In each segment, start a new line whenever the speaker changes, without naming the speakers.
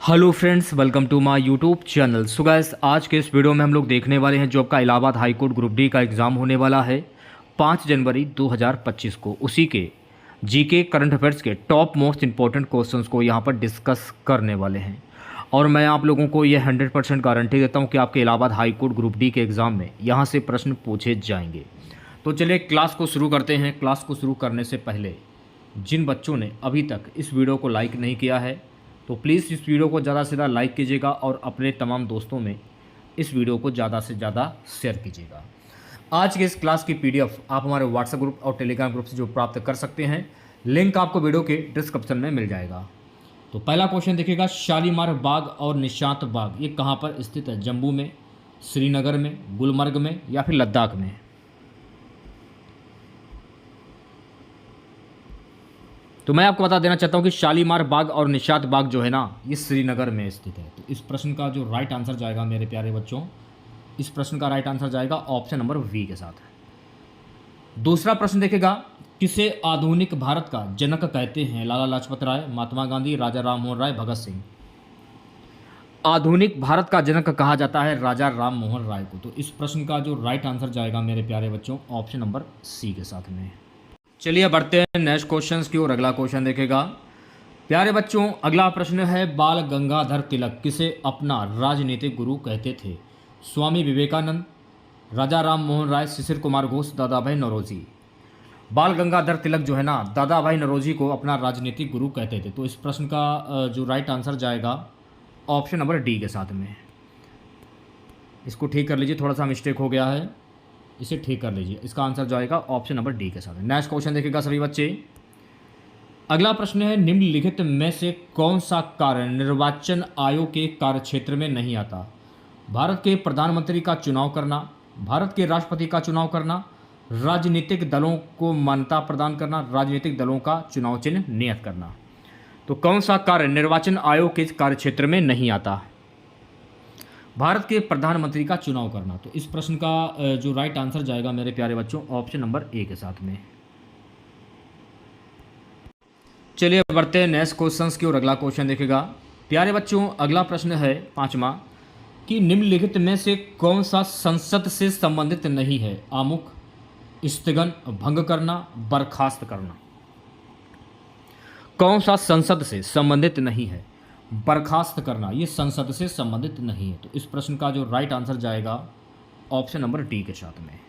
Hello friends, welcome to my YouTube channel. So guys, आज के इस वीडियो में हम लोग देखने वाले हैं जो आपका Allahabad high court group D का एग्ज़ाम होने वाला है 5 जनवरी 2025 को। उसी के जीके करंट अफेयर्स के टॉप मोस्ट इंपॉर्टेंट क्वेश्चंस को यहाँ पर डिस्कस करने वाले हैं। और मैं आप लोगों को ये 100% गारंटी देता हूँ कि आपके Allahabad high court group D के एग्ज़ाम में यहाँ से प्रश्न पूछे जाएंगे। तो चलिए क्लास को शुरू करते हैं। क्लास को शुरू करने से पहले जिन बच्चों ने अभी तक इस वीडियो को लाइक नहीं किया है तो प्लीज़ इस वीडियो को ज़्यादा से ज़्यादा लाइक कीजिएगा और अपने तमाम दोस्तों में इस वीडियो को ज़्यादा से ज़्यादा शेयर कीजिएगा। आज के इस क्लास की पीडीएफ आप हमारे व्हाट्सएप ग्रुप और टेलीग्राम ग्रुप से जो प्राप्त कर सकते हैं, लिंक आपको वीडियो के डिस्क्रिप्शन में मिल जाएगा। तो पहला क्वेश्चन देखिएगा, शालीमार बाग और निशांत बाग ये कहाँ पर स्थित है? जम्मू में, श्रीनगर में, गुलमर्ग में या फिर लद्दाख में? तो मैं आपको बता देना चाहता हूँ कि शालीमार बाग और निशांत बाग जो है ना, ये श्रीनगर में स्थित है। तो इस प्रश्न का जो राइट आंसर जाएगा मेरे प्यारे बच्चों, इस प्रश्न का राइट आंसर जाएगा ऑप्शन नंबर वी के साथ। दूसरा प्रश्न देखेगा, किसे आधुनिक भारत का जनक कहते हैं? लाला लाजपत राय, महात्मा गांधी, राजा राम मोहन राय, भगत सिंह। आधुनिक भारत का जनक कहा जाता है राजा राम मोहन राय को। तो इस प्रश्न का जो राइट आंसर जाएगा मेरे प्यारे बच्चों, ऑप्शन नंबर सी के साथ में। चलिए बढ़ते हैं नेक्स्ट क्वेश्चन की ओर। अगला क्वेश्चन देखेगा प्यारे बच्चों, अगला प्रश्न है, बाल गंगाधर तिलक किसे अपना राजनीतिक गुरु कहते थे? स्वामी विवेकानंद, राजा राम मोहन राय, शिशिर कुमार घोष, दादा भाई नौरोजी। बाल गंगाधर तिलक जो है ना, दादा भाई नौरोजी को अपना राजनीतिक गुरु कहते थे। तो इस प्रश्न का जो राइट आंसर जाएगा ऑप्शन नंबर डी के साथ में। इसको ठीक कर लीजिए, थोड़ा सा मिस्टेक हो गया है, इसे ठीक कर लीजिए। इसका आंसर जाएगा ऑप्शन नंबर डी के साथ। नेक्स्ट क्वेश्चन देखिएगा सभी बच्चे। अगला प्रश्न है, निम्नलिखित में से कौन सा कार्य निर्वाचन आयोग के कार्यक्षेत्र में नहीं आता? भारत के प्रधानमंत्री का चुनाव करना, भारत के राष्ट्रपति का चुनाव करना, राजनीतिक दलों को मान्यता प्रदान करना, राजनीतिक दलों का चुनाव चिन्ह नियत करना। तो कौन सा कार्य निर्वाचन आयोग के कार्यक्षेत्र में नहीं आता? भारत के प्रधानमंत्री का चुनाव करना। तो इस प्रश्न का जो राइट आंसर जाएगा मेरे प्यारे बच्चों, ऑप्शन नंबर ए के साथ में। चलिए बढ़ते हैं नेक्स्ट क्वेश्चंस की ओर। अगला क्वेश्चन देखेगा प्यारे बच्चों, अगला प्रश्न है पांचवा, कि निम्नलिखित में से कौन सा संसद से संबंधित नहीं है? आमुख, स्थगन, भंग करना, बर्खास्त करना। कौन सा संसद से संबंधित नहीं है? बर्खास्त करना ये संसद से संबंधित नहीं है। तो इस प्रश्न का जो राइट आंसर जाएगा ऑप्शन नंबर डी के साथ में।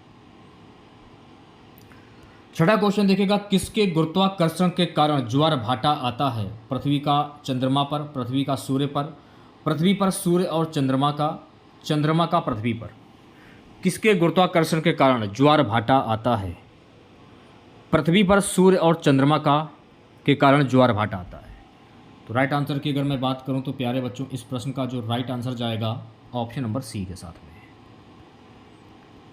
छठा क्वेश्चन देखेगा, किसके गुरुत्वाकर्षण के कारण ज्वार भाटा आता है? पृथ्वी का चंद्रमा पर, पृथ्वी का सूर्य पर, पृथ्वी पर सूर्य और चंद्रमा का पृथ्वी पर। किसके गुरुत्वाकर्षण के कारण ज्वार भाटा आता है? पृथ्वी पर सूर्य और चंद्रमा के कारण ज्वार भाटा आता है। तो राइट आंसर की अगर मैं बात करूं तो प्यारे बच्चों, इस प्रश्न का जो राइट आंसर जाएगा ऑप्शन नंबर सी के साथ में।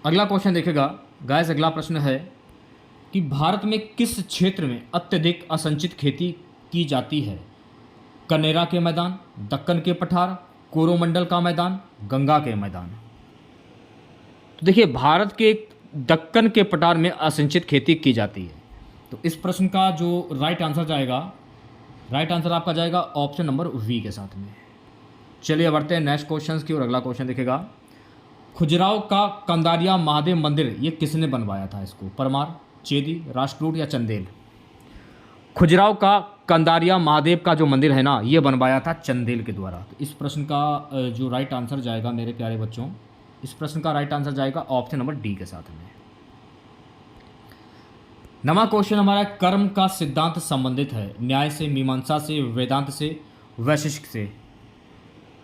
अगला क्वेश्चन देखेगा गाइस, अगला प्रश्न है कि भारत में किस क्षेत्र में अत्यधिक असंचित खेती की जाती है? कनेरा के मैदान, दक्कन के पठार, कोरोमंडल का मैदान, गंगा के मैदान। तो देखिए, भारत के दक्कन के पठार में असंचित खेती की जाती है। तो इस प्रश्न का जो राइट आंसर जाएगा, राइट आंसर आपका जाएगा ऑप्शन नंबर वी के साथ में। चलिए बढ़ते हैं नेक्स्ट क्वेश्चन की और। अगला क्वेश्चन देखेगा, खजुराहो का कंदारिया महादेव मंदिर ये किसने बनवाया था? इसको परमार, चेदी, राष्ट्रकूट या चंदेल? खजुराहो का कंदारिया महादेव का जो मंदिर है ना, ये बनवाया था चंदेल के द्वारा। तो इस प्रश्न का जो राइट आंसर जाएगा मेरे प्यारे बच्चों, इस प्रश्न का राइट आंसर जाएगा ऑप्शन नंबर डी के साथ में। नवा क्वेश्चन हमारा, कर्म का सिद्धांत संबंधित है न्याय से, मीमांसा से, वेदांत से, वैशिष्ट से।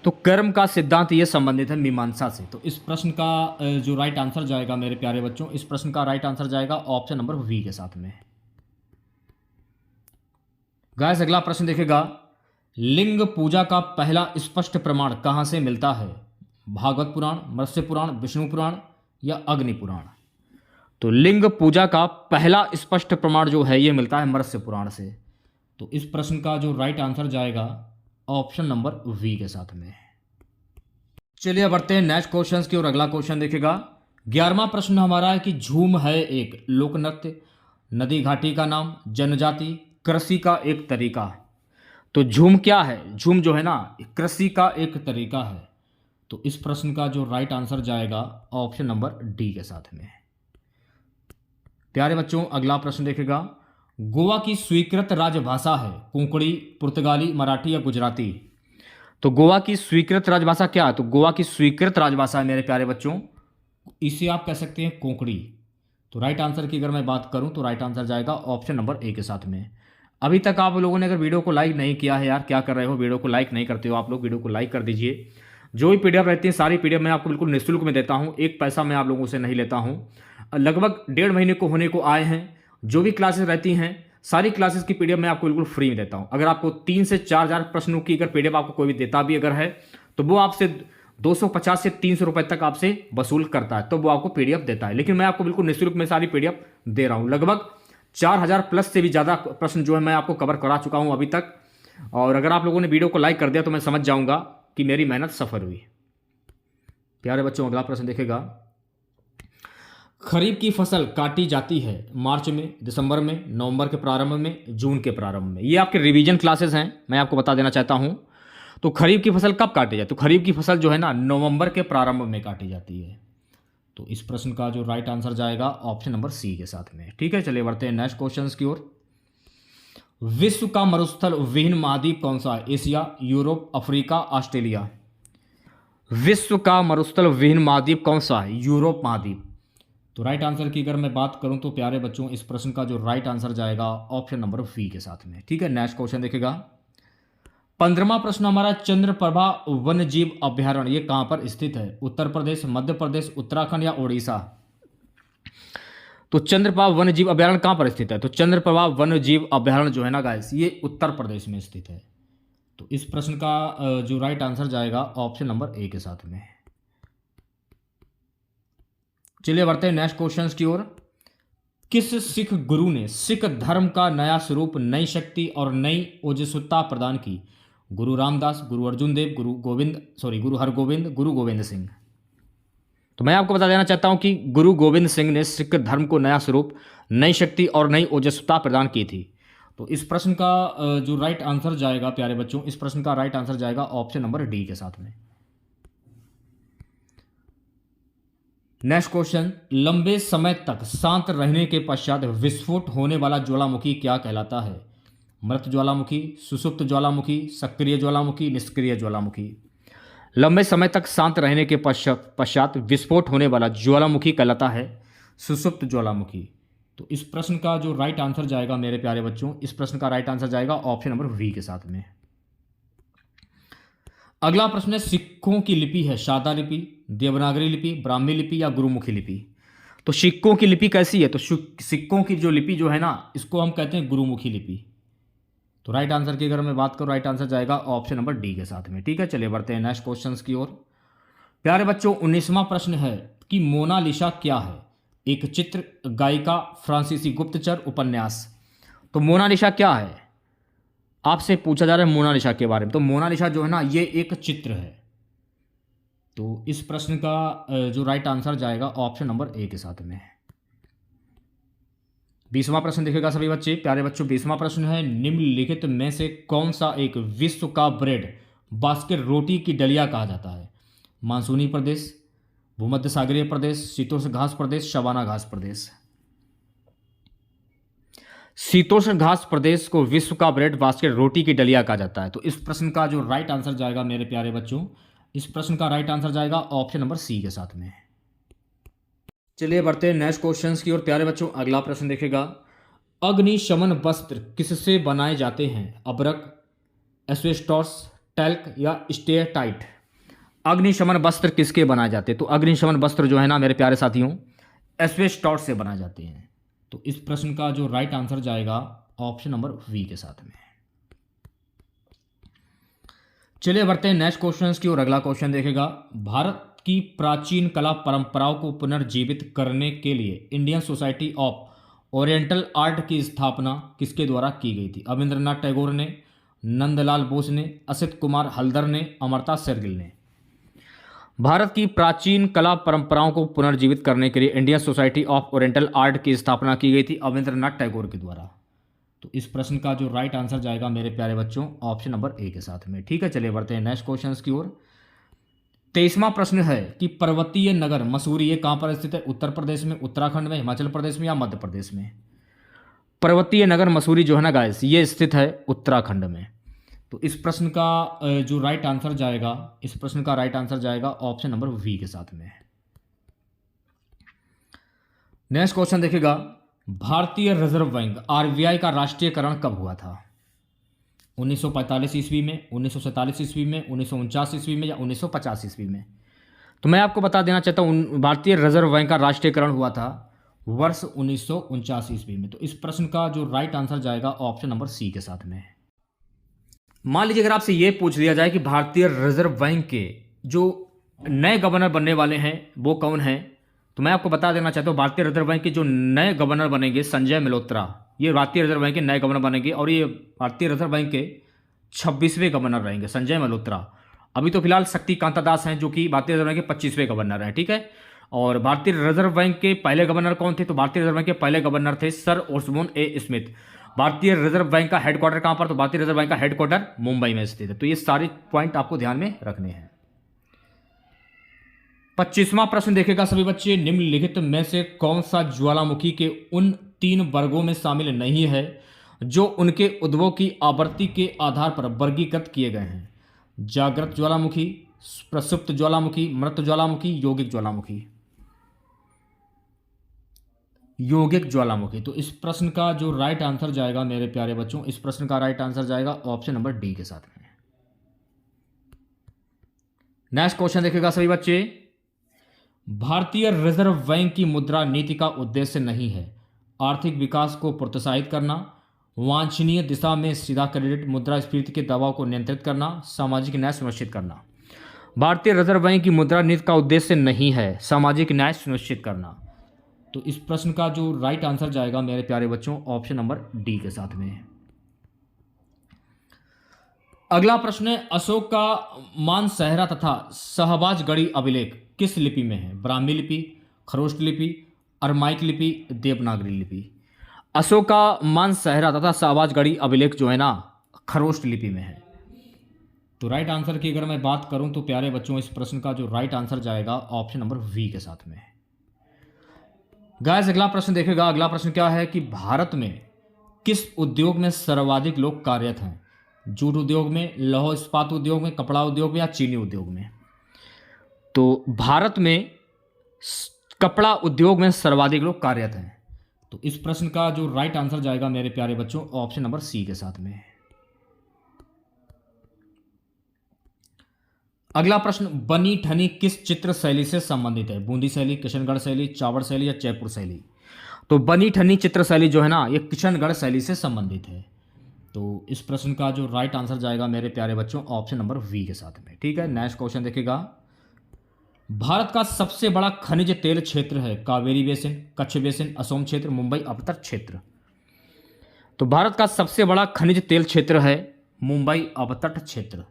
तो कर्म का सिद्धांत ये संबंधित है मीमांसा से। तो इस प्रश्न का जो राइट आंसर जाएगा मेरे प्यारे बच्चों, इस प्रश्न का राइट आंसर जाएगा ऑप्शन नंबर वी के साथ में। गाइस अगला प्रश्न देखेगा, लिंग पूजा का पहला स्पष्ट प्रमाण कहाँ से मिलता है? भागवत पुराण, मत्स्य पुराण, विष्णु पुराण या अग्नि पुराण? तो लिंग पूजा का पहला स्पष्ट प्रमाण जो है ये मिलता है मत्स्य पुराण से। तो इस प्रश्न का जो राइट आंसर जाएगा ऑप्शन नंबर वी के साथ में। चलिए बढ़ते हैं नेक्स्ट क्वेश्चन की और। अगला क्वेश्चन देखेगा 11वां प्रश्न हमारा है कि झूम है एक लोक नृत्य, नदी घाटी का नाम, जनजाति, कृषि का एक तरीका। तो झूम क्या है? झूम जो है ना कृषि का एक तरीका है। तो इस प्रश्न का जो राइट आंसर जाएगा ऑप्शन नंबर डी के साथ में। प्यारे बच्चों अगला प्रश्न देखेगा, गोवा की स्वीकृत राजभाषा है कोंकणी, पुर्तगाली, मराठी या गुजराती? तो गोवा की स्वीकृत राजभाषा क्या है? तो गोवा की स्वीकृत राजभाषा है मेरे प्यारे बच्चों, इसे आप कह सकते हैं कोंकणी। तो राइट आंसर की अगर मैं बात करूं तो राइट आंसर जाएगा ऑप्शन नंबर ए के साथ में। अभी तक आप लोगों ने अगर वीडियो को लाइक नहीं किया है, यार क्या कर रहे हो, वीडियो को लाइक नहीं करते हो आप लोग, वीडियो को लाइक कर दीजिए। जो भी पीडीएफ रहती है सारी पीडीएफ मैं आपको बिल्कुल निःशुल्क में देता हूँ, एक पैसा मैं आप लोगों से नहीं लेता हूँ। लगभग 1.5 महीने को होने को आए हैं। जो भी क्लासेस रहती हैं सारी क्लासेस की पीडीएफ मैं आपको बिल्कुल फ्री में देता हूँ। अगर आपको 3 से 4 हज़ार प्रश्नों की अगर पीडीएफ आपको कोई भी देता भी अगर है तो वो आपसे 250 से 300 रुपए तक आपसे वसूल करता है, तो वो आपको पीडीएफ देता है। लेकिन मैं आपको बिल्कुल निःशुल्क में सारी पीडीएफ दे रहा हूँ। लगभग 4000 प्लस से भी ज़्यादा प्रश्न जो है मैं आपको कवर करा चुका हूँ अभी तक। और अगर आप लोगों ने वीडियो को लाइक कर दिया तो मैं समझ जाऊँगा कि मेरी मेहनत सफल हुई। प्यारे बच्चों अगला प्रश्न देखेगा, खरीफ की फसल काटी जाती है मार्च में, दिसंबर में, नवंबर के प्रारंभ में, जून के प्रारंभ में। ये आपके रिवीजन क्लासेस हैं, मैं आपको बता देना चाहता हूं। तो खरीफ की फसल कब काटी जाती है? तो खरीफ की फसल जो है ना नवंबर के प्रारंभ में काटी जाती है। तो इस प्रश्न का जो राइट आंसर जाएगा ऑप्शन नंबर सी के साथ में। ठीक है, चलिए बढ़ते हैं नेक्स्ट क्वेश्चन की ओर। विश्व का मरुस्थल विहीन महाद्वीप कौन सा है? Asia, Europe, Africa, Australia? विश्व का मरुस्थल विहीन महाद्वीप कौन सा है? यूरोप महाद्वीप। तो राइट आंसर की अगर मैं बात करूं तो प्यारे बच्चों इस प्रश्न का जो राइट आंसर जाएगा ऑप्शन नंबर वी के साथ में। ठीक है, नेक्स्ट क्वेश्चन देखेगा। 15वां प्रश्न हमारा, चंद्रप्रभा वन्य जीव अभ्यारण्य ये कहां पर स्थित है? उत्तर प्रदेश, मध्य प्रदेश, उत्तराखंड या उड़ीसा? तो चंद्रप्रभा वन्य जीव अभ्यारण्य कहां पर स्थित है? तो चंद्रप्रभा वन्य जीव अभ्यारण्य जो है ना गाइस ये उत्तर प्रदेश में स्थित है। तो इस प्रश्न का जो राइट आंसर जाएगा ऑप्शन नंबर ए के साथ में। चलिए बढ़ते हैं नेक्स्ट क्वेश्चन की ओर। किस सिख गुरु ने सिख धर्म का नया स्वरूप, नई शक्ति और नई ओजस्विता प्रदान की? गुरु रामदास, गुरु अर्जुन देव, गुरु हरगोविंद, गुरु गोविंद सिंह? तो मैं आपको बता देना चाहता हूं कि गुरु गोविंद सिंह ने सिख धर्म को नया स्वरूप, नई शक्ति और नई ओजस्विता प्रदान की थी। तो इस प्रश्न का जो राइट आंसर जाएगा प्यारे बच्चों, इस प्रश्न का राइट आंसर जाएगा ऑप्शन नंबर डी के साथ में। नेक्स्ट क्वेश्चन, लंबे समय तक शांत रहने के पश्चात विस्फोट होने वाला ज्वालामुखी क्या कहलाता है? मृत ज्वालामुखी, सुषुप्त ज्वालामुखी, सक्रिय ज्वालामुखी, निष्क्रिय ज्वालामुखी? लंबे समय तक शांत रहने के पश्चात विस्फोट होने वाला ज्वालामुखी कहलाता है सुषुप्त ज्वालामुखी। तो इस प्रश्न का जो राइट आंसर जाएगा मेरे प्यारे बच्चों, इस प्रश्न का राइट आंसर जाएगा ऑप्शन नंबर वी के साथ में। अगला प्रश्न है, सिक्कों की लिपि है सादा लिपि, देवनागरी लिपि, ब्राह्मी लिपि या गुरुमुखी लिपि? तो सिक्कों की लिपि कैसी है? तो सिक्कों की जो लिपि जो है ना इसको हम कहते हैं गुरुमुखी लिपि। तो राइट आंसर की अगर मैं बात करूं राइट आंसर जाएगा ऑप्शन नंबर डी के साथ में। ठीक है, चलिए बढ़ते हैं नेक्स्ट क्वेश्चन की ओर। प्यारे बच्चों 19वां प्रश्न है कि मोनालिसा क्या है? एक चित्र, गायिका, फ्रांसीसी गुप्तचर, उपन्यास? तो मोनालिसा क्या है आपसे पूछा जा रहा है मोनालिसा के बारे में। तो मोनालिसा जो है ना ये एक चित्र है। तो इस प्रश्न का जो राइट आंसर जाएगा ऑप्शन नंबर ए के साथ में। 20वां प्रश्न देखेगा सभी बच्चे। प्यारे बच्चों 20वां प्रश्न है, निम्नलिखित में से कौन सा एक विश्व का ब्रेड बास्केट रोटी की डलिया कहा जाता है? मानसूनी प्रदेश, भूमध्य सागरीय प्रदेश, शीतोष्ण घास प्रदेश, सवाना घास प्रदेश? शीतोष्ण घास प्रदेश को विश्व का ब्रेड बास्केट रोटी की डलिया कहा जाता है। तो इस प्रश्न का जो राइट आंसर जाएगा मेरे प्यारे बच्चों, इस प्रश्न का राइट आंसर जाएगा ऑप्शन नंबर सी के साथ में। चलिए बढ़ते हैं नेक्स्ट क्वेश्चंस की ओर। प्यारे बच्चों अगला प्रश्न देखेगा, अग्निशमन वस्त्र किससे बनाए जाते हैं? अबरक, एस्बेस्टॉस, टैल्क या स्टेटाइट? अग्निशमन वस्त्र किसके बनाए जाते हैं? तो अग्निशमन वस्त्र जो है ना मेरे प्यारे साथियों एस्बेस्टॉस से बनाए जाते हैं। तो इस प्रश्न का जो राइट आंसर जाएगा ऑप्शन नंबर वी के साथ में। चलिए बढ़ते हैं नेक्स्ट क्वेश्चन की ओर। अगला क्वेश्चन देखेगा, भारत की प्राचीन कला परंपराओं को पुनर्जीवित करने के लिए Indian society of oriental art की स्थापना किसके द्वारा की गई थी? अविंद्रनाथ टैगोर ने, नंदलाल बोस ने, असित कुमार हल्दर ने, अमर्ता शेरगिल ने? भारत की प्राचीन कला परंपराओं को पुनर्जीवित करने के लिए Indian society of oriental art की स्थापना की गई थी अविंद्रनाथ टैगोर के द्वारा। तो इस प्रश्न का जो राइट आंसर जाएगा मेरे प्यारे बच्चों ऑप्शन नंबर ए के साथ में। ठीक है, चलिए बढ़ते हैं नेक्स्ट क्वेश्चन की ओर। 23वां प्रश्न है कि पर्वतीय नगर मसूरी ये कहाँ पर स्थित है? उत्तर प्रदेश में, उत्तराखंड में, हिमाचल प्रदेश में या मध्य प्रदेश में? पर्वतीय नगर मसूरी जो है ना गाइस, ये स्थित है उत्तराखंड में। तो इस प्रश्न का जो राइट आंसर जाएगा, इस प्रश्न का राइट आंसर जाएगा ऑप्शन नंबर वी के साथ में। नेक्स्ट क्वेश्चन देखिएगा, भारतीय रिजर्व बैंक आरबीआई का राष्ट्रीयकरण कब हुआ था? 1945 ईस्वी में, 1947 ईस्वी में, 1949 ईस्वी में या 1950 ईस्वी में? तो मैं आपको बता देना चाहता हूँ भारतीय रिजर्व बैंक का राष्ट्रीयकरण हुआ था वर्ष 1949 ईस्वी में। तो इस प्रश्न का जो राइट आंसर जाएगा ऑप्शन नंबर सी के साथ में। मान लीजिए अगर आपसे यह पूछ लिया जाए कि भारतीय रिजर्व बैंक के जो नए गवर्नर बनने वाले हैं वो कौन हैं, तो मैं आपको बता देना चाहता हूँ भारतीय रिजर्व बैंक के जो नए गवर्नर बनेंगे संजय मल्होत्रा, ये भारतीय रिजर्व बैंक के नए गवर्नर बनेंगे और ये भारतीय रिजर्व बैंक के 26वें गवर्नर रहेंगे संजय मल्होत्रा। अभी तो फिलहाल शक्तिकांता दास हैं जो कि भारतीय रिजर्व बैंक के 25वें गवर्नर हैं। ठीक है, और भारतीय रिजर्व बैंक के पहले गवर्नर कौन थे? तो भारतीय रिजर्व बैंक के पहले गवर्नर थे सर ओस्बोर्न ए स्मिथ। भारतीय रिजर्व बैंक का हेडक्वार्टर कहां पर? तो भारतीय रिजर्व बैंक का हेडक्वार्टर मुंबई में स्थित है। तो ये सारे पॉइंट आपको ध्यान में रखने हैं। 25वां प्रश्न देखेगा सभी बच्चे, निम्नलिखित में से कौन सा ज्वालामुखी के उन 3 वर्गों में शामिल नहीं है जो उनके उद्भव की आवृत्ति के आधार पर वर्गीकृत किए गए हैं? जागृत ज्वालामुखी, प्रसुप्त ज्वालामुखी, मृत ज्वालामुखी, यौगिक ज्वालामुखी? यौगिक ज्वालामुखी। तो इस प्रश्न का जो राइट आंसर जाएगा मेरे प्यारे बच्चों, इस प्रश्न का राइट आंसर जाएगा ऑप्शन नंबर डी के साथ में। नेक्स्ट क्वेश्चन देखेगा सभी बच्चे, भारतीय रिजर्व बैंक की मुद्रा नीति का उद्देश्य नहीं है आर्थिक विकास को प्रोत्साहित करना, वांछनीय दिशा में सीधा क्रेडिट, मुद्रास्फीति के दबाव को नियंत्रित करना, सामाजिक न्याय सुनिश्चित करना। भारतीय रिजर्व बैंक की मुद्रा नीति का उद्देश्य नहीं है सामाजिक न्याय सुनिश्चित करना। तो इस प्रश्न का जो राइट आंसर जाएगा मेरे प्यारे बच्चों ऑप्शन नंबर डी के साथ में। अगला प्रश्न है, अशोक का मानसहरा तथा शाहबाजगढ़ी अभिलेख किस लिपि में है? ब्राह्मी लिपि, खरोष्ट लिपि, अरमाइक लिपि, देवनागरी लिपि? अशोक का मानसहरा तथा शाहबाजगढ़ी अभिलेख जो है ना खरोष्ट लिपि में है। तो राइट आंसर की अगर मैं बात करूं तो प्यारे बच्चों इस प्रश्न का जो राइट आंसर जाएगा ऑप्शन नंबर वी के साथ में। गाइस अगला प्रश्न देखेगा, अगला प्रश्न क्या है कि भारत में किस उद्योग में सर्वाधिक लोग कार्यरत हैं? जूट उद्योग में, लौह इस्पात उद्योग में, कपड़ा उद्योग में या चीनी उद्योग में? तो भारत में कपड़ा उद्योग में सर्वाधिक लोग कार्यरत हैं। तो इस प्रश्न का जो राइट आंसर जाएगा मेरे प्यारे बच्चों ऑप्शन नंबर सी के साथ में। अगला प्रश्न, बनी ठनी किस चित्र शैली से संबंधित है? बूंदी शैली, किशनगढ़ शैली, चावड़ शैली या जयपुर शैली? तो बनी ठनी चित्र शैली जो है ना ये किशनगढ़ शैली से संबंधित है। तो इस प्रश्न का जो राइट आंसर जाएगा मेरे प्यारे बच्चों ऑप्शन नंबर वी के साथ में। ठीक है, नेक्स्ट क्वेश्चन देखेगा, भारत का सबसे बड़ा खनिज तेल क्षेत्र है कावेरी बेसिन, कच्छ बेसिन, असोम क्षेत्र, मुंबई अवतट क्षेत्र? तो भारत का सबसे बड़ा खनिज तेल क्षेत्र है मुंबई अवतट क्षेत्र।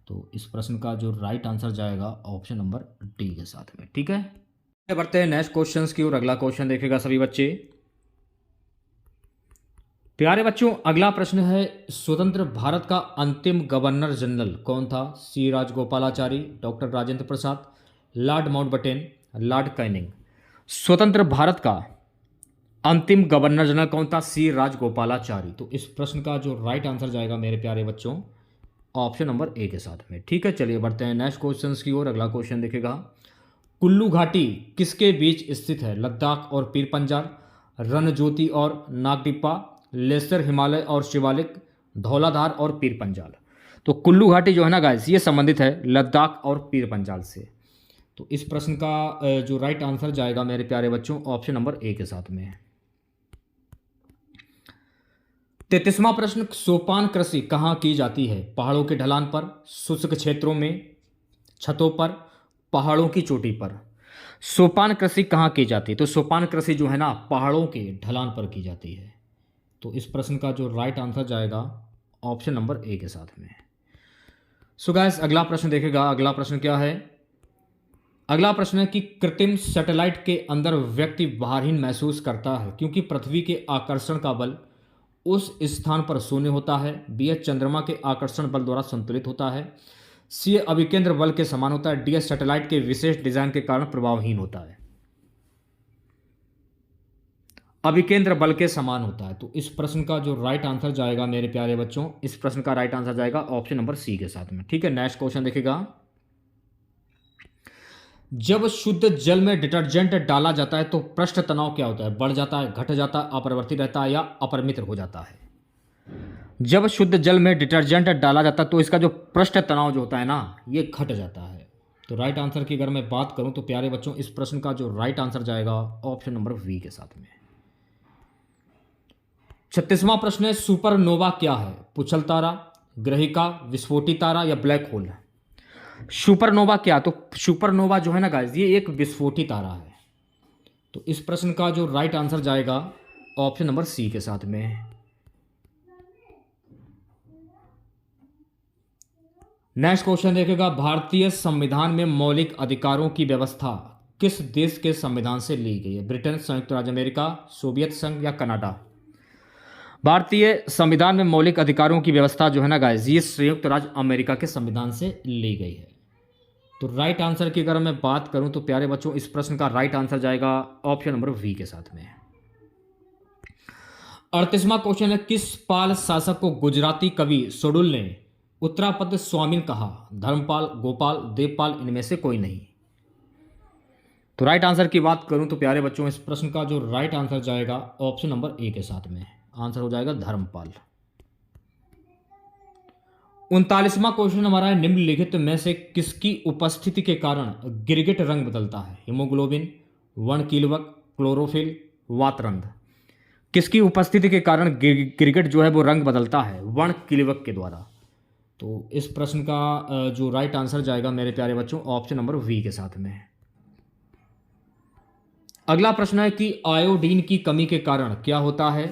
तो इस प्रश्न का जो राइट आंसर जाएगा ऑप्शन नंबर डी के साथ में। ठीक है, बढ़ते हैं नेक्स्ट क्वेश्चंस की ओर। अगला क्वेश्चन देखेगा सभी बच्चे। प्यारे बच्चों अगला प्रश्न है, स्वतंत्र भारत का अंतिम गवर्नर जनरल कौन था? सी Rajagopalachari, doctor Rajendra Prasad, Lord Mountbatten, Lord Canning? स्वतंत्र भारत का अंतिम गवर्नर जनरल कौन था? सी राजगोपालाचारी। तो इस प्रश्न का जो राइट आंसर जाएगा मेरे प्यारे बच्चों ऑप्शन नंबर ए के साथ में। ठीक है, चलिए बढ़ते हैं नेक्स्ट क्वेश्चंस की ओर। अगला क्वेश्चन देखेगा, कुल्लू घाटी किसके बीच स्थित है? लद्दाख और पीर पंजाल, रणज्योति और नागटिप्पा, लेसर हिमालय और शिवालिक, धौलाधार और पीर पंजाल? तो कुल्लू घाटी जो है ना गाइस ये संबंधित है लद्दाख और पीर पंजाल से। तो इस प्रश्न का जो राइट आंसर जाएगा मेरे प्यारे बच्चों ऑप्शन नंबर ए के साथ में। 33वां प्रश्न, सोपान कृषि कहाँ की जाती है? पहाड़ों के ढलान पर, शुष्क क्षेत्रों में, छतों पर, पहाड़ों की चोटी पर? सोपान कृषि कहाँ की जाती है? तो सोपान कृषि जो है ना पहाड़ों के ढलान पर की जाती है। तो इस प्रश्न का जो राइट आंसर जाएगा ऑप्शन नंबर ए के साथ में। सो गाइस अगला प्रश्न देखेगा, अगला प्रश्न क्या है? अगला प्रश्न है कि कृत्रिम सैटेलाइट के अंदर व्यक्ति भारहीन महसूस करता है क्योंकि पृथ्वी के आकर्षण का बल उस स्थान पर शून्य होता है। बी है चंद्रमा के आकर्षण बल द्वारा संतुलित होता है। सी है अभिकेंद्र बल के समान होता है। डी है सैटेलाइट के विशेष डिजाइन के कारण प्रभावहीन होता है। अभिकेंद्र बल के समान होता है। तो इस प्रश्न का जो राइट आंसर जाएगा मेरे प्यारे बच्चों, इस प्रश्न का राइट आंसर जाएगा ऑप्शन नंबर सी के साथ में। ठीक है, नेक्स्ट क्वेश्चन देखिएगा। जब शुद्ध जल में डिटर्जेंट डाला जाता है तो पृष्ठ तनाव क्या होता है? बढ़ जाता है, घट जाता है, अपरिवर्तित रहता है या अपरिमित हो जाता है? जब शुद्ध जल में डिटर्जेंट डाला जाता है तो इसका जो पृष्ठ तनाव जो होता है ना, ये घट जाता है। तो राइट आंसर की अगर मैं बात करूं तो प्यारे बच्चों, इस प्रश्न का जो राइट आंसर जाएगा ऑप्शन नंबर वी के साथ में। 36वां प्रश्न है, सुपरनोवा क्या है? पुछल तारा, ग्रहिका, विस्फोटी तारा या ब्लैक होल? सुपरनोवा क्या? तो सुपरनोवा जो है ना गाइस, ये एक विस्फोटी तारा है। तो इस प्रश्न का जो राइट आंसर जाएगा ऑप्शन नंबर सी के साथ में। नेक्स्ट क्वेश्चन देखेगा, भारतीय संविधान में मौलिक अधिकारों की व्यवस्था किस देश के संविधान से ली गई है? ब्रिटेन, संयुक्त राज्य अमेरिका, सोवियत संघ या कनाडा? भारतीय संविधान में मौलिक अधिकारों की व्यवस्था जो है ना गाइस, ये संयुक्त राज्य अमेरिका के संविधान से ली गई है। तो राइट आंसर की अगर मैं बात करूं तो प्यारे बच्चों, इस प्रश्न का राइट आंसर जाएगा ऑप्शन नंबर वी के साथ में। 38वां क्वेश्चन है, किस पाल शासक को गुजराती कवि सोडुल ने उत्तरापद स्वामिन कहा? धर्मपाल, गोपाल, देवपाल, इनमें से कोई नहीं। तो राइट आंसर की बात करूं तो प्यारे बच्चों, इस प्रश्न का जो राइट आंसर जाएगा ऑप्शन नंबर ए के साथ में। आंसर हो जाएगा धर्मपाल। 39वां क्वेश्चन हमारा है, निम्नलिखित में से किसकी उपस्थिति के कारण गिरगिट रंग बदलता है? हीमोग्लोबिन, वर्णकीलवक, क्लोरोफिल, वातरंध? किसकी उपस्थिति के कारण गिरगिट जो है वो रंग बदलता है? वर्णकीलवक के द्वारा। तो इस प्रश्न का जो राइट आंसर जाएगा मेरे प्यारे बच्चों ऑप्शन नंबर वी के साथ में। अगला प्रश्न है कि आयोडीन की कमी के कारण क्या होता है?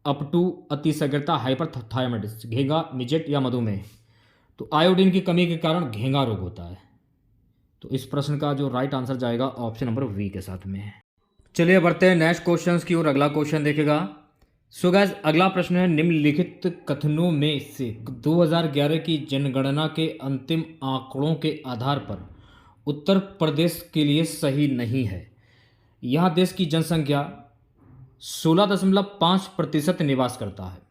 अपटू, अतिसग्रता, हाइपरथायराइडिज्म, घेंगा, मिजेट या मधुमेह? तो आयोडीन की कमी के कारण घेंगा रोग होता है। तो इस प्रश्न का जो राइट आंसर जाएगा ऑप्शन नंबर वी के साथ में। चलिए बढ़ते हैं नेक्स्ट क्वेश्चंस की ओर। अगला क्वेश्चन देखेगा। सो गाइस, अगला प्रश्न है, निम्नलिखित कथनों में से 2011 की जनगणना के अंतिम आंकड़ों के आधार पर उत्तर प्रदेश के लिए सही नहीं है। यहाँ देश की जनसंख्या 16.5% निवास करता है।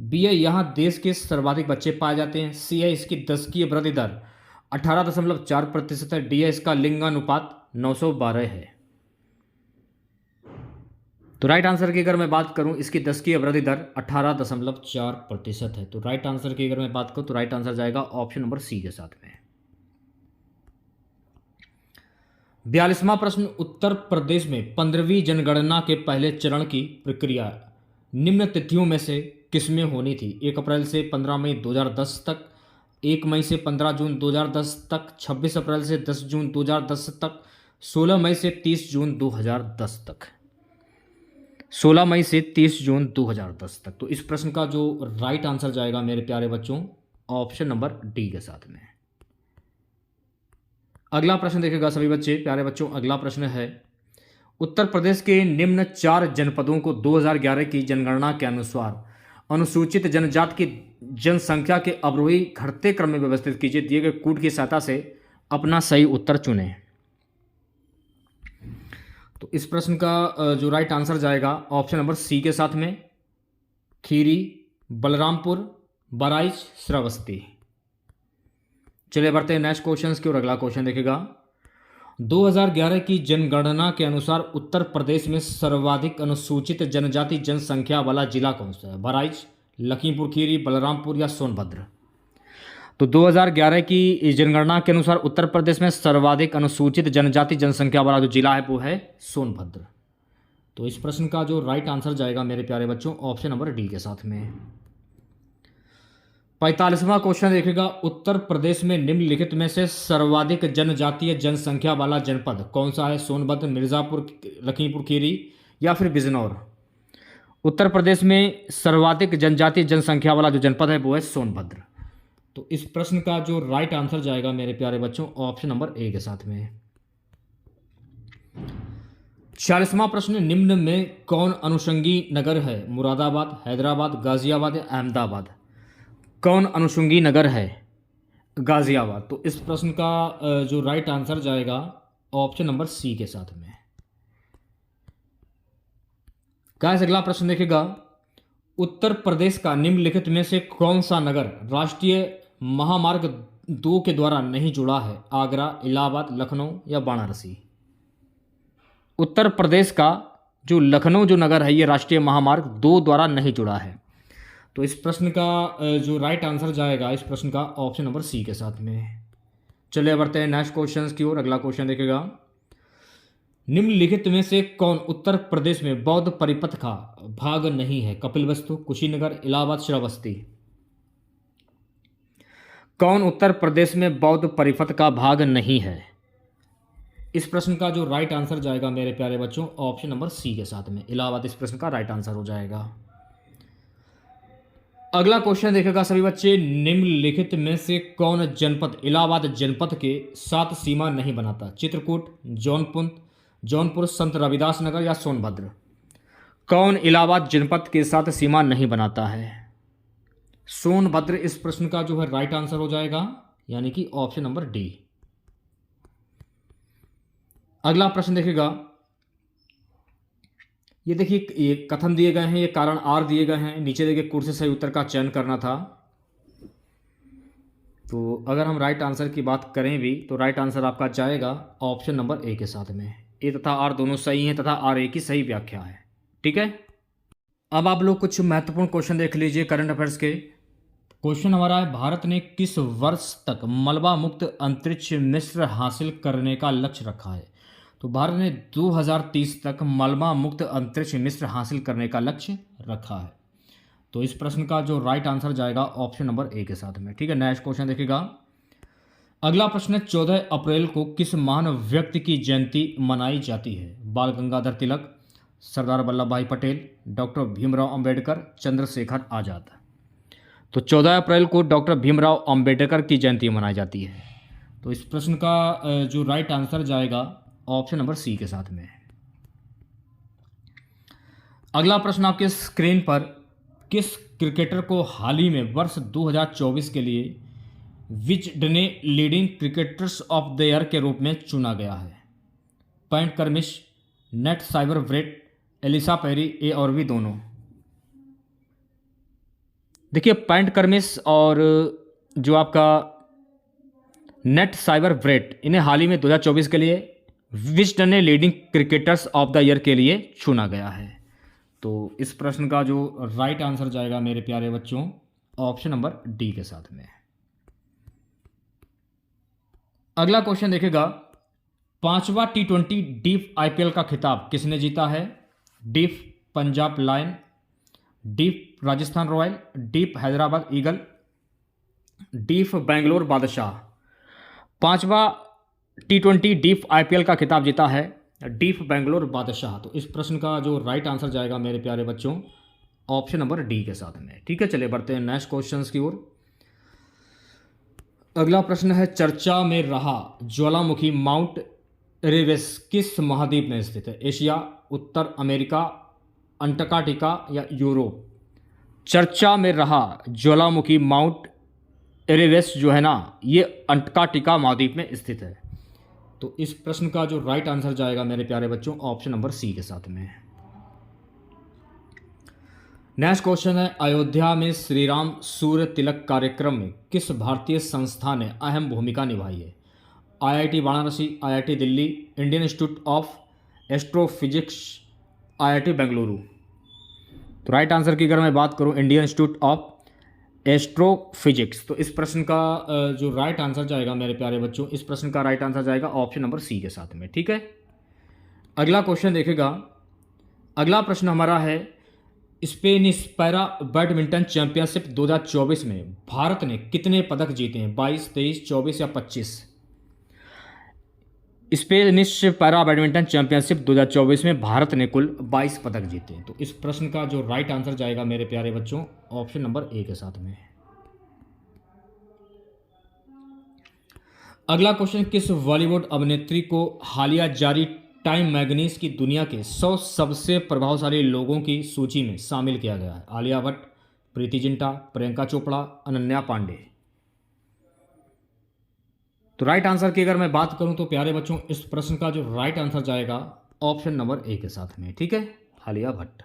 बी है, यहाँ देश के सर्वाधिक बच्चे पाए जाते हैं। सी है, इसकी दशकीय वृद्धि दर 18.4% है। डी है, इसका लिंगानुपात 912 है। तो राइट आंसर की अगर मैं बात करूं, इसकी दशकीय वृद्धि दर 18.4% है। तो राइट आंसर की अगर मैं बात करूं तो राइट आंसर जाएगा ऑप्शन नंबर सी के साथ में। 42वां प्रश्न, उत्तर प्रदेश में 15वीं जनगणना के पहले चरण की प्रक्रिया निम्न तिथियों में से किसमें होनी थी? 1 अप्रैल से 15 मई 2010 तक, 1 मई से 15 जून 2010 तक, 26 अप्रैल से 10 जून 2010 तक, 16 मई से 30 जून 2010 तक। 16 मई से 30 जून 2010 तक। तो इस प्रश्न का जो राइट आंसर जाएगा मेरे प्यारे बच्चों ऑप्शन नंबर डी के साथ में। अगला प्रश्न देखेगा सभी बच्चे, प्यारे बच्चों। अगला प्रश्न है, उत्तर प्रदेश के निम्न 4 जनपदों को 2011 की जनगणना के अनुसार अनुसूचित जनजाति की जनसंख्या के अवरोही घटते क्रम में व्यवस्थित कीजिए। दिए गए कूट की सहायता से अपना सही उत्तर चुनें। तो इस प्रश्न का जो राइट आंसर जाएगा ऑप्शन नंबर सी के साथ में, खीरी, बलरामपुर, बहराइच, श्रावस्ती। चलिए बढ़ते हैं नेक्स्ट क्वेश्चन की ओर। अगला क्वेश्चन देखेगा। 2011 की जनगणना के अनुसार उत्तर प्रदेश में सर्वाधिक अनुसूचित जनजाति जनसंख्या वाला जिला कौन सा है? बहराइच, लखीमपुर खीरी, बलरामपुर या सोनभद्र? तो 2011 की जनगणना के अनुसार उत्तर प्रदेश में सर्वाधिक अनुसूचित जनजाति जनसंख्या वाला जो जिला है वो है सोनभद्र। तो इस प्रश्न का जो राइट आंसर जाएगा मेरे प्यारे बच्चों ऑप्शन नंबर डी के साथ में। 45वां क्वेश्चन देखेगा। उत्तर प्रदेश में निम्नलिखित में से सर्वाधिक जनजातीय जनसंख्या वाला जनपद कौन सा है? सोनभद्र, मिर्जापुर, लखीमपुर खीरी या फिर बिजनौर? उत्तर प्रदेश में सर्वाधिक जनजातीय जनसंख्या वाला जो जनपद है वो है सोनभद्र। तो इस प्रश्न का जो राइट आंसर जाएगा मेरे प्यारे बच्चों ऑप्शन नंबर ए के साथ में। 46वां प्रश्न, निम्न में कौन अनुषंगी नगर है? मुरादाबाद, हैदराबाद, गाजियाबाद या अहमदाबाद? कौन अनुषंगी नगर है? गाजियाबाद। तो इस प्रश्न का जो राइट आंसर जाएगा ऑप्शन नंबर सी के साथ में। गाइस अगला प्रश्न देखिएगा, उत्तर प्रदेश का निम्नलिखित में से कौन सा नगर राष्ट्रीय महामार्ग 2 के द्वारा नहीं जुड़ा है? आगरा, इलाहाबाद, लखनऊ या वाराणसी? उत्तर प्रदेश का जो लखनऊ जो नगर है ये राष्ट्रीय महामार्ग 2 द्वारा नहीं जुड़ा है। तो इस प्रश्न का जो राइट आंसर जाएगा इस प्रश्न का ऑप्शन नंबर सी के साथ में। चलिए बढ़ते हैं नेक्स्ट क्वेश्चन की ओर। अगला क्वेश्चन देखिएगा, निम्नलिखित में से कौन उत्तर प्रदेश में बौद्ध परिपथ का भाग नहीं है? कपिलवस्तु, कुशीनगर, इलाहाबाद, श्रावस्ती? कौन उत्तर प्रदेश में बौद्ध परिपथ का भाग नहीं है? इस प्रश्न का जो राइट आंसर जाएगा मेरे प्यारे बच्चों ऑप्शन नंबर सी के साथ में, इलाहाबाद इस प्रश्न का राइट आंसर हो जाएगा। अगला क्वेश्चन देखेगा सभी बच्चे, निम्नलिखित में से कौन जनपद इलाहाबाद जनपद के साथ सीमा नहीं बनाता? चित्रकूट, जौनपुर, संत रविदास नगर या सोनभद्र? कौन इलाहाबाद जनपद के साथ सीमा नहीं बनाता है? सोनभद्र इस प्रश्न का जो है राइट आंसर हो जाएगा, यानी कि ऑप्शन नंबर डी। अगला प्रश्न देखिएगा, ये देखिए ये कथन दिए गए हैं, ये कारण आर दिए गए हैं, नीचे देखिए कुर्सी से सही उत्तर का चयन करना था। तो अगर हम राइट आंसर की बात करें भी तो राइट आंसर आपका जाएगा ऑप्शन नंबर ए के साथ में। ए तथा आर दोनों सही हैं तथा आर ए की सही व्याख्या है। ठीक है, अब आप लोग कुछ महत्वपूर्ण क्वेश्चन देख लीजिए करंट अफेयर्स के। क्वेश्चन हमारा है, भारत ने किस वर्ष तक मलबा मुक्त अंतरिक्ष मिश्र हासिल करने का लक्ष्य रखा है? तो भारत ने 2030 तक मलबा मुक्त अंतरिक्ष मिश्र हासिल करने का लक्ष्य रखा है। तो इस प्रश्न का जो राइट आंसर जाएगा ऑप्शन नंबर ए के साथ में। ठीक है, नेक्स्ट क्वेश्चन देखिएगा। अगला प्रश्न है, 14 अप्रैल को किस महान व्यक्ति की जयंती मनाई जाती है? बाल गंगाधर तिलक, सरदार वल्लभ भाई पटेल, डॉक्टर भीमराव अंबेडकर, चंद्रशेखर आज़ाद? तो 14 अप्रैल को डॉक्टर भीमराव अंबेडकर की जयंती मनाई जाती है। तो इस प्रश्न का जो राइट आंसर जाएगा ऑप्शन नंबर सी के साथ में। अगला प्रश्न आपके स्क्रीन पर, किस क्रिकेटर को हाल ही में वर्ष 2024 के लिए विजडने leading cricketers of the year के रूप में चुना गया है? Pat Cummins, Nat Sciver Brunt, Alyssa Perry, A और बी दोनों? देखिए पैट कमिंस और जो आपका नेट साइबरब्रेट, इन्हें हाल ही में 2024 के लिए विजडने leading cricketers of the year के लिए चुना गया है। तो इस प्रश्न का जो राइट आंसर जाएगा मेरे प्यारे बच्चों ऑप्शन नंबर डी के साथ में। अगला क्वेश्चन देखेगा, 5वां T20 डीप IPL का खिताब किसने जीता है? डीप पंजाब लायन, डीप राजस्थान रॉयल, डीप हैदराबाद ईगल, डीप बेंगलोर बादशाह? 5वां T20 डीप IPL का खिताब जीता है डीप बेंगलोर बादशाह। तो इस प्रश्न का जो राइट आंसर जाएगा मेरे प्यारे बच्चों ऑप्शन नंबर डी के साथ में। ठीक है, चलिए बढ़ते हैं नेक्स्ट क्वेश्चंस की ओर। अगला प्रश्न है, चर्चा में रहा ज्वालामुखी माउंट एवरेस्ट किस महाद्वीप में स्थित है? एशिया, उत्तर अमेरिका, अंटार्कटिका या यूरोप? चर्चा में रहा ज्वालामुखी माउंट एवरेस्ट जो है ना, ये अंटार्कटिका महाद्वीप में स्थित है। तो इस प्रश्न का जो राइट आंसर जाएगा मेरे प्यारे बच्चों ऑप्शन नंबर सी के साथ में। नेक्स्ट क्वेश्चन है, अयोध्या में श्री राम सूर्य तिलक कार्यक्रम में किस भारतीय संस्था ने अहम भूमिका निभाई है? IIT Varanasi, IIT Delhi, Indian institute of astrophysics, IIT Bengaluru? तो राइट आंसर की अगर मैं बात करूं इंडियन इंस्टीट्यूट ऑफ एस्ट्रोफिजिक्स। तो इस प्रश्न का जो राइट आंसर जाएगा मेरे प्यारे बच्चों, इस प्रश्न का राइट आंसर जाएगा ऑप्शन नंबर सी के साथ में। ठीक है, अगला क्वेश्चन देखेगा। अगला प्रश्न हमारा है, स्पेनिश पैरा बैडमिंटन चैंपियनशिप 2024 में भारत ने कितने पदक जीते हैं? 22, 23, 24 या 25? स्पेनिश पैरा बैडमिंटन चैंपियनशिप 2024 में भारत ने कुल 22 पदक जीते हैं। तो इस प्रश्न का जो राइट आंसर जाएगा मेरे प्यारे बच्चों ऑप्शन नंबर ए के साथ में। अगला क्वेश्चन, किस बॉलीवुड अभिनेत्री को हालिया जारी टाइम मैगनीज की दुनिया के 100 सबसे प्रभावशाली लोगों की सूची में शामिल किया गया है? आलिया भट्ट, प्रीति जिंटा, प्रियंका चोपड़ा, अनन्या पांडे। तो राइट आंसर की अगर मैं बात करूं तो प्यारे बच्चों इस प्रश्न का जो राइट आंसर जाएगा ऑप्शन नंबर ए के साथ में। ठीक है, आलिया भट्ट।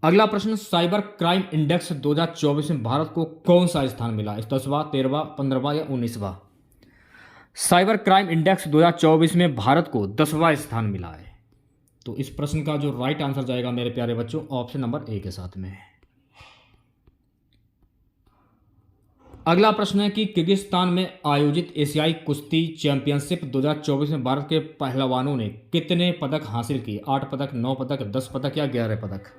अगला प्रश्न, साइबर क्राइम इंडेक्स 2024 में भारत को कौन सा स्थान मिला? 10वां, 13वां, 15वां या 19वां? साइबर क्राइम इंडेक्स 2024 में भारत को 10वां स्थान मिला है। तो इस प्रश्न का जो राइट आंसर जाएगा मेरे प्यारे बच्चों ऑप्शन नंबर ए के साथ में। अगला प्रश्न है कि किर्गिस्तान में आयोजित एशियाई कुश्ती चैंपियनशिप 2024 में भारत के पहलवानों ने कितने पदक हासिल किए? 8 पदक, 9 पदक, 10 पदक या 11 पदक?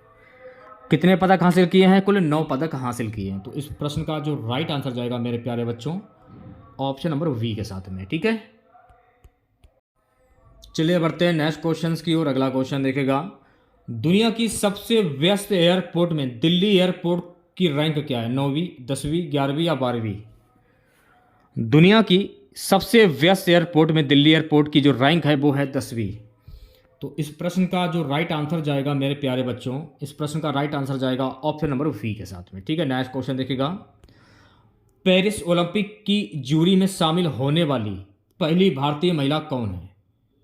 कितने पदक हासिल किए हैं? कुल 9 पदक हासिल किए हैं। तो इस प्रश्न का जो राइट आंसर जाएगा मेरे प्यारे बच्चों ऑप्शन नंबर वी के साथ में। ठीक है, चलिए बढ़ते हैं नेक्स्ट क्वेश्चन की ओर। अगला क्वेश्चन देखेगा, दुनिया की सबसे व्यस्त एयरपोर्ट में दिल्ली एयरपोर्ट की रैंक क्या है? 9वीं, 10वीं, 11वीं या 12वीं? दुनिया की सबसे व्यस्त एयरपोर्ट में दिल्ली एयरपोर्ट की जो रैंक है वो है 10वीं। तो इस प्रश्न का जो राइट आंसर जाएगा मेरे प्यारे बच्चों, इस प्रश्न का राइट आंसर जाएगा ऑप्शन नंबर वी के साथ में। ठीक है, नेक्स्ट क्वेश्चन देखिएगा, पेरिस ओलंपिक की जूरी में शामिल होने वाली पहली भारतीय महिला कौन है?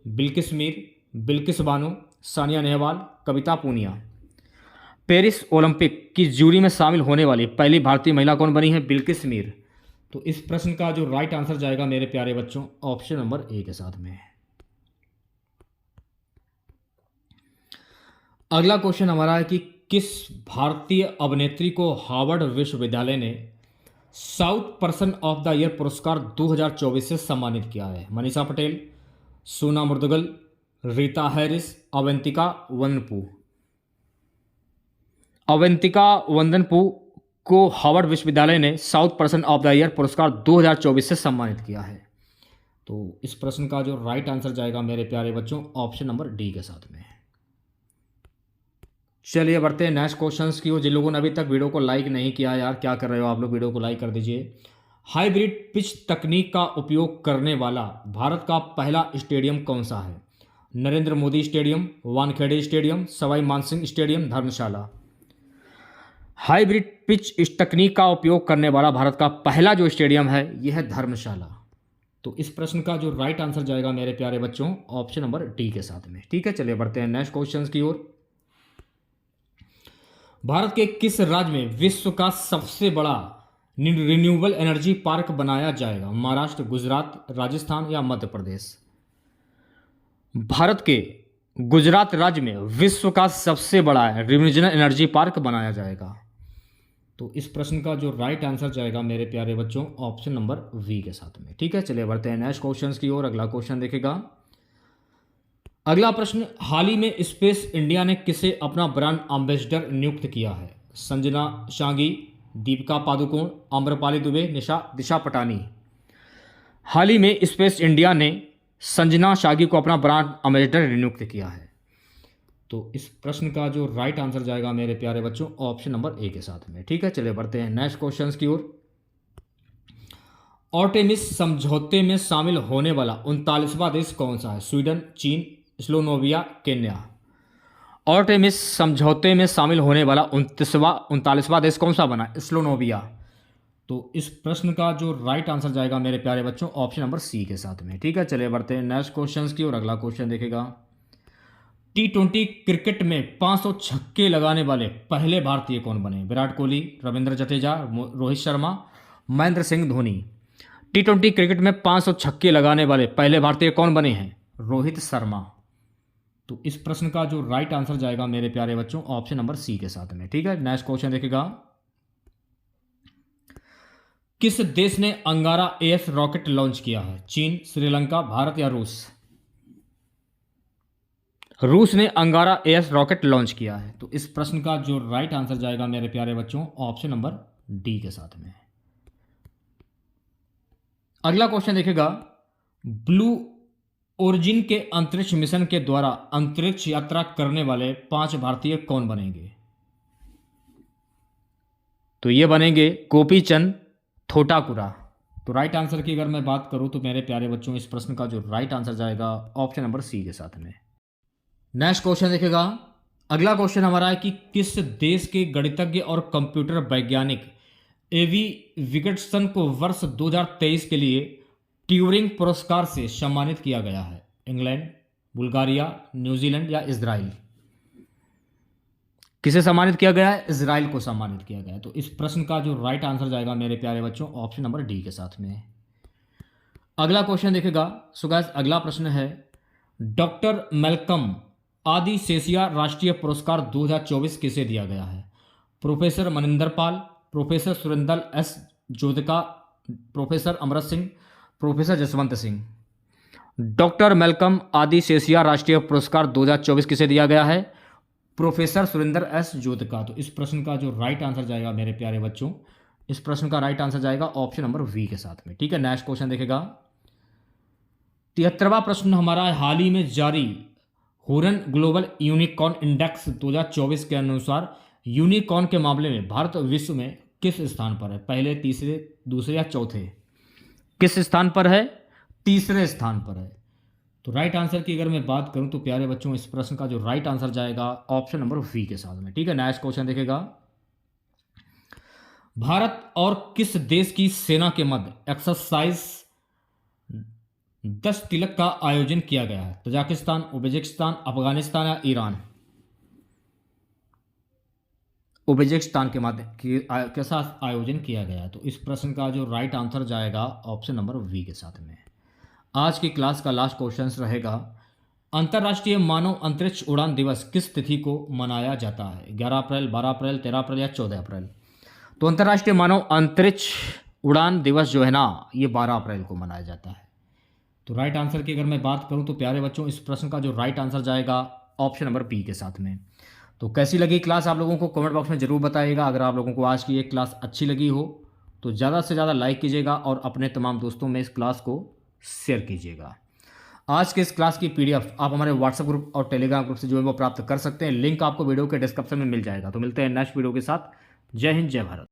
बिल्किस मीर, बिल्किस बानो, सानिया नेहवाल, कविता पूनिया। पेरिस ओलंपिक की जूरी में शामिल होने वाली पहली भारतीय महिला कौन बनी है? बिल्किस मीर। तो इस प्रश्न का जो राइट आंसर जाएगा मेरे प्यारे बच्चों ऑप्शन नंबर ए के साथ में। अगला क्वेश्चन हमारा है कि किस भारतीय अभिनेत्री को हार्वर्ड विश्वविद्यालय ने south person of the year पुरस्कार 2024 से सम्मानित किया है? मनीषा पटेल, सोना मुर्दगल, रीता हैरिस, अवंतिका वंदनपू। अवंतिका वंदनपू को हार्वर्ड विश्वविद्यालय ने south person of the year पुरस्कार 2024 से सम्मानित किया है। तो इस प्रश्न का जो राइट आंसर जाएगा मेरे प्यारे बच्चों ऑप्शन नंबर डी के साथ में। चलिए बढ़ते हैं नेक्स्ट क्वेश्चंस की ओर। जिन लोगों ने अभी तक वीडियो को लाइक नहीं किया यार, क्या कर रहे हो आप लोग, वीडियो को लाइक कर दीजिए। हाइब्रिड पिच तकनीक का उपयोग करने वाला भारत का पहला स्टेडियम कौन सा है? Narendra Modi stadium, Wankhede stadium, Sawai Mansingh stadium, Dharamshala. Hybrid pitch इस तकनीक का उपयोग करने वाला भारत का पहला जो स्टेडियम है यह है धर्मशाला। तो इस प्रश्न का जो राइट आंसर जाएगा मेरे प्यारे बच्चों ऑप्शन नंबर डी के साथ में। ठीक है, चलिए बढ़ते हैं नेक्स्ट क्वेश्चन की ओर। भारत के किस राज्य में विश्व का सबसे बड़ा रिन्यूएबल एनर्जी पार्क बनाया जाएगा? महाराष्ट्र, गुजरात, राजस्थान या मध्य प्रदेश? भारत के गुजरात राज्य में विश्व का सबसे बड़ा रिन्यूएबल एनर्जी पार्क बनाया जाएगा। तो इस प्रश्न का जो राइट आंसर जाएगा मेरे प्यारे बच्चों ऑप्शन नंबर वी के साथ में। ठीक है, चलिए बढ़ते हैं नेक्स्ट क्वेश्चन की ओर। अगला क्वेश्चन देखेगा, अगला प्रश्न, हाल ही में स्पेस इंडिया ने किसे अपना ब्रांड एम्बेसडर नियुक्त किया है? संजना शांगी, दीपिका पादुकोण, आम्रपाली दुबे, दिशा पटानी। हाल ही में स्पेस इंडिया ने संजना शांगी को अपना ब्रांड एम्बेसडर नियुक्त किया है। तो इस प्रश्न का जो राइट आंसर जाएगा मेरे प्यारे बच्चों ऑप्शन नंबर ए के साथ में। ठीक है, चलिए बढ़ते हैं नेक्स्ट क्वेश्चन की ओर। आर्टेमिस समझौते में शामिल होने वाला 39वां देश कौन सा है? स्वीडन, चीन, स्लोवेनिया, केन्या। आर्टेमिस समझौते में शामिल होने वाला 39वां देश कौन सा बना? स्लोवेनिया। तो इस प्रश्न का जो राइट आंसर जाएगा मेरे प्यारे बच्चों ऑप्शन नंबर सी के साथ में। ठीक है, चलिए बढ़ते हैं नेक्स्ट क्वेश्चन की ओर। अगला क्वेश्चन देखेगा, T20 क्रिकेट में 500 छक्के लगाने वाले पहले भारतीय कौन बने? विराट कोहली, रविंद्र जडेजा, रोहित शर्मा, महेंद्र सिंह धोनी। T20 क्रिकेट में 500 छक्के लगाने वाले पहले भारतीय कौन बने हैं? रोहित शर्मा। तो इस प्रश्न का जो राइट आंसर जाएगा मेरे प्यारे बच्चों ऑप्शन नंबर सी के साथ में। ठीक है, नेक्स्ट क्वेश्चन देखेगा, किस देश ने अंगारा AS रॉकेट लॉन्च किया है? चीन, श्रीलंका, भारत या रूस? रूस ने अंगारा AS रॉकेट लॉन्च किया है। तो इस प्रश्न का जो राइट आंसर जाएगा मेरे प्यारे बच्चों ऑप्शन नंबर डी के साथ में। अगला क्वेश्चन देखेगा, ब्लू ओरिजिन के अंतरिक्ष मिशन के द्वारा अंतरिक्ष यात्रा करने वाले 5 भारतीय कौन बनेंगे? तो ये बनेंगे गोपी चंद थोटाकुरा। तो राइट आंसर की अगर मैं बात करूं तो मेरे प्यारे बच्चों इस प्रश्न का जो राइट आंसर जाएगा ऑप्शन नंबर सी के साथ में। नेक्स्ट क्वेश्चन देखिएगा। अगला क्वेश्चन हमारा है कि किस देश के गणितज्ञ और कंप्यूटर वैज्ञानिक एवी विगटसन को वर्ष 2023 के लिए ट्यूरिंग पुरस्कार से सम्मानित किया गया है? इंग्लैंड, बुल्गारिया, न्यूजीलैंड या इजराइल? किसे सम्मानित किया गया है? इजराइल को सम्मानित किया गया है। तो इस प्रश्न का जो राइट आंसर जाएगा मेरे प्यारे बच्चों ऑप्शन नंबर डी के साथ में। अगला क्वेश्चन देखेगा। सो गाइस अगला प्रश्न है, डॉक्टर मेलकम आदिसेसिया राष्ट्रीय पुरस्कार 2024 किसे दिया गया है? Professor Maninder Pal, professor Surinder S Jodhka, professor Amrit Singh, professor Jaswant Singh. Doctor Malcolm Adiseshiah राष्ट्रीय पुरस्कार 2024 किसे दिया गया है? Professor Surinder S Jodhka. तो इस प्रश्न का जो राइट आंसर जाएगा मेरे प्यारे बच्चों, इस प्रश्न का राइट आंसर जाएगा ऑप्शन नंबर वी के साथ में। ठीक है, नेक्स्ट क्वेश्चन देखेगा। 73वां प्रश्न हमारा है, हाल ही में जारी हुरन ग्लोबल यूनिकॉर्न इंडेक्स 2024 के अनुसार यूनिकॉर्न के मामले में भारत विश्व में किस स्थान पर है? पहले, तीसरे, दूसरे या चौथे? किस स्थान पर है? तीसरे स्थान पर है। तो राइट आंसर की अगर मैं बात करूं तो प्यारे बच्चों इस प्रश्न का जो राइट आंसर जाएगा ऑप्शन नंबर वी के साथ में। ठीक है, नेक्स्ट क्वेश्चन देखेगा। भारत और किस देश की सेना के मध्य एक्सरसाइज 10 तिलक का आयोजन किया गया है? तजाकिस्तान, उज्बेकिस्तान, अफगानिस्तान या ईरान? उज्बेकिस्तान के मध्य के साथ आयोजन किया गया है। तो इस प्रश्न का जो राइट आंसर जाएगा ऑप्शन नंबर वी के साथ में। आज की क्लास का लास्ट क्वेश्चन रहेगा, अंतर्राष्ट्रीय मानव अंतरिक्ष उड़ान दिवस किस तिथि को मनाया जाता है? 11 अप्रैल, 12 अप्रैल, 13 अप्रैल या 14 अप्रैल? तो अंतर्राष्ट्रीय मानव अंतरिक्ष उड़ान दिवस जो है ना, ये 12 अप्रैल को मनाया जाता है। तो राइट आंसर की अगर मैं बात करूं तो प्यारे बच्चों इस प्रश्न का जो राइट आंसर जाएगा ऑप्शन नंबर बी के साथ में। तो कैसी लगी क्लास आप लोगों को कमेंट बॉक्स में जरूर बताइएगा। अगर आप लोगों को आज की ये क्लास अच्छी लगी हो तो ज़्यादा से ज़्यादा लाइक कीजिएगा और अपने तमाम दोस्तों में इस क्लास को शेयर कीजिएगा। आज के इस क्लास की पीडीएफ आप हमारे व्हाट्सएप ग्रुप और टेलीग्राम ग्रुप से जो है वो प्राप्त कर सकते हैं। लिंक आपको वीडियो के डिस्क्रिप्शन में मिल जाएगा। तो मिलते हैं नेक्स्ट वीडियो के साथ। जय हिंद, जय भारत।